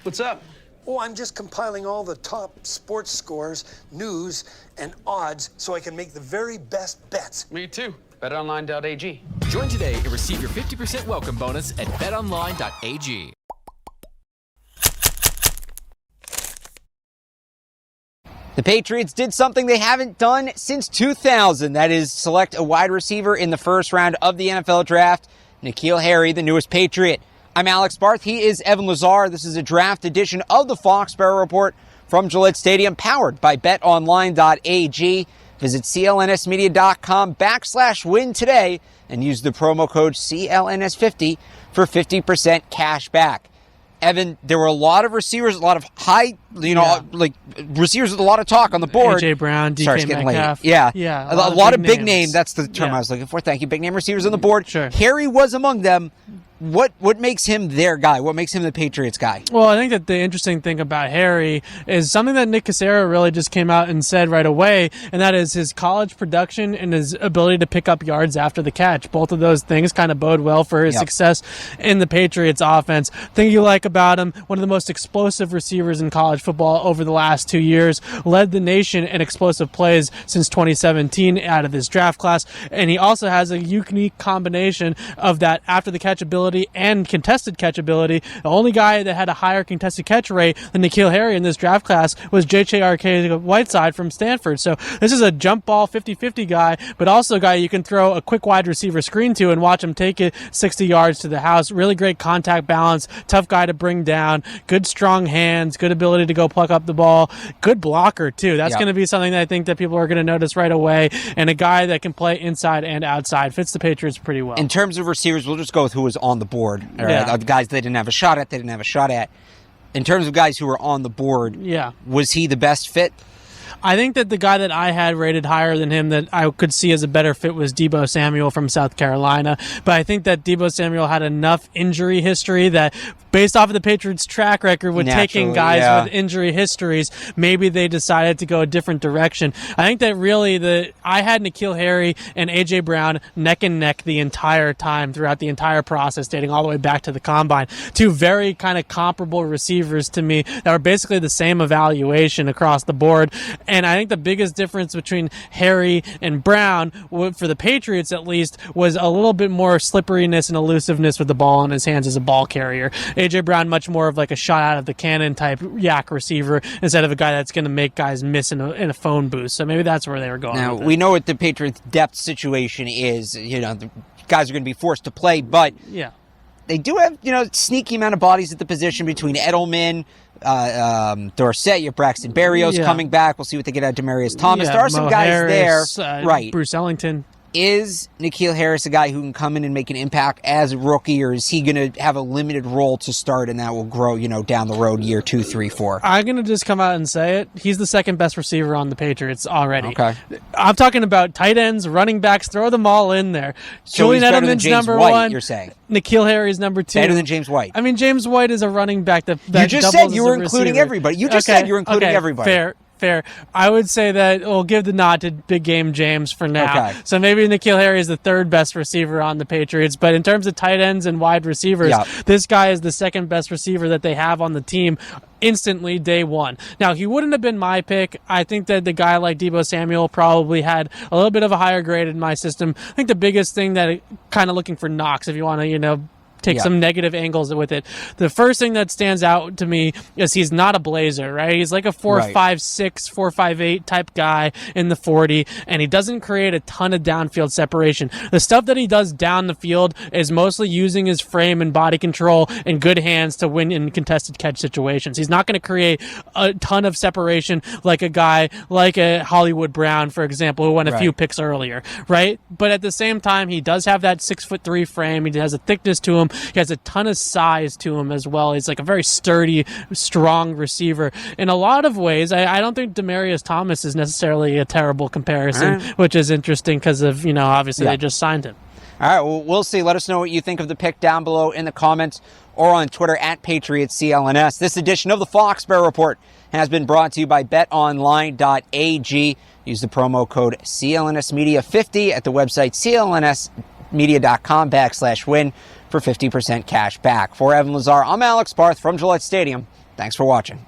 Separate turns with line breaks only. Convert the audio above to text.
What's up?
Oh, I'm just compiling all the top sports scores, news, and odds so I can make the very best bets.
Me too. BetOnline.ag.
Join today and receive your 50% welcome bonus at betonline.ag.
The Patriots did something they haven't done since 2000. That is select a wide receiver in the first round of the NFL draft. N'Keal Harry, the newest Patriot. I'm Alex Barth. He is Evan Lazar. This is a draft edition of the FOXBORO Report from Gillette Stadium, powered by betonline.ag. Visit clnsmedia.com/win today and use the promo code CLNS50 for 50% cash back. Evan, there were a lot of receivers, a lot of high, like receivers with a lot of talk on the board.
A.J. Brown, DK Metcalf.
Yeah.
A
lot of big name. That's the term I was looking for. Thank you. Big name receivers on the board.
Sure.
Harry was among them. What makes him their guy? What makes him the Patriots guy?
Well, I think that the interesting thing about Harry is something that Nick Cassera really just came out and said right away, and that is his college production and his ability to pick up yards after the catch. Both of those things kind of bode well for his success in the Patriots offense. Thing you like about him, one of the most explosive receivers in college football over the last 2 years, led the nation in explosive plays since 2017 out of this draft class, and he also has a unique combination of that after the catch ability and contested catch ability. The only guy that had a higher contested catch rate than N'Keal Harry in this draft class was J.J. Arcega-Whiteside from Stanford. So this is a jump ball 50-50 guy, but also a guy you can throw a quick wide receiver screen to and watch him take it 60 yards to the house. Really great contact balance, tough guy to bring down, good strong hands, good ability to go pluck up the ball, good blocker too. That's going to be something that I think that people are going to notice right away, and a guy that can play inside and outside. Fits the Patriots pretty well.
In terms of receivers, we'll just go with who was on the board. The guys they didn't have a shot at, In terms of guys who were on the board, was he the best fit?
I think that the guy that I had rated higher than him that I could see as a better fit was Deebo Samuel from South Carolina. But I think that Deebo Samuel had enough injury history that, based off of the Patriots' track record with taking guys with injury histories, maybe they decided to go a different direction. I think that really I had N'Keal Harry and A.J. Brown neck and neck the entire time throughout the entire process, dating all the way back to the Combine. Two very kind of comparable receivers to me that were basically the same evaluation across the board. And I think the biggest difference between Harry and Brown, for the Patriots at least, was a little bit more slipperiness and elusiveness with the ball in his hands as a ball carrier. A.J. Brown, much more of like a shot out of the cannon type yak receiver instead of a guy that's going to make guys miss in a phone booth. So maybe that's where they were going.
Now, we know what the Patriots' depth situation is. The guys are going to be forced to play, but they do have, sneaky amount of bodies at the position between Edelman, Dorsett, you have Braxton Berrios coming back. We'll see what they get out of Demaryius Thomas. There are some guys
Harris,
there. Right.
Bruce Ellington.
Is N'Keal Harris a guy who can come in and make an impact as a rookie, or is he going to have a limited role to start and that will grow, down the road year 2, 3, 4?
I'm going to just come out and say it. He's the second best receiver on the Patriots already.
Okay.
I'm talking about tight ends, running backs, throw them all in there.
So
Julian
he's better than
Edelman's
James
number
White,
1.
You're saying?
N'Keal Harry's number 2.
Better than James White.
I mean, James White is a running back that
you just said you were including everybody. You just said you were including everybody.
Fair. I would say that we'll give the nod to Big Game James for now. Okay. So maybe N'Keal Harry is the third best receiver on the Patriots. But in terms of tight ends and wide receivers, this guy is the second best receiver that they have on the team instantly day one. Now, he wouldn't have been my pick. I think that the guy like Deebo Samuel probably had a little bit of a higher grade in my system. I think the biggest thing that kind of looking for knocks, if you want to, take some negative angles with it. The first thing that stands out to me is he's not a blazer, right? He's like a 4.56, 4.58 type guy in the 40, and he doesn't create a ton of downfield separation. The stuff that he does down the field is mostly using his frame and body control and good hands to win in contested catch situations. He's not going to create a ton of separation like a guy like a Hollywood Brown, for example, who won a few picks earlier, right? But at the same time, he does have that 6'3" frame. He has a thickness to him. He has a ton of size to him as well. He's like a very sturdy, strong receiver. In a lot of ways, I don't think Demaryius Thomas is necessarily a terrible comparison, which is interesting because of, obviously they just signed him.
All right, well, we'll see. Let us know what you think of the pick down below in the comments or on Twitter at PatriotsCLNS. This edition of the FOXBORO Report has been brought to you by betonline.ag. Use the promo code CLNS Media 50 at the website clnsmedia.com/win for 50% cash back. For Evan Lazar, I'm Alex Barth from Gillette Stadium. Thanks for watching.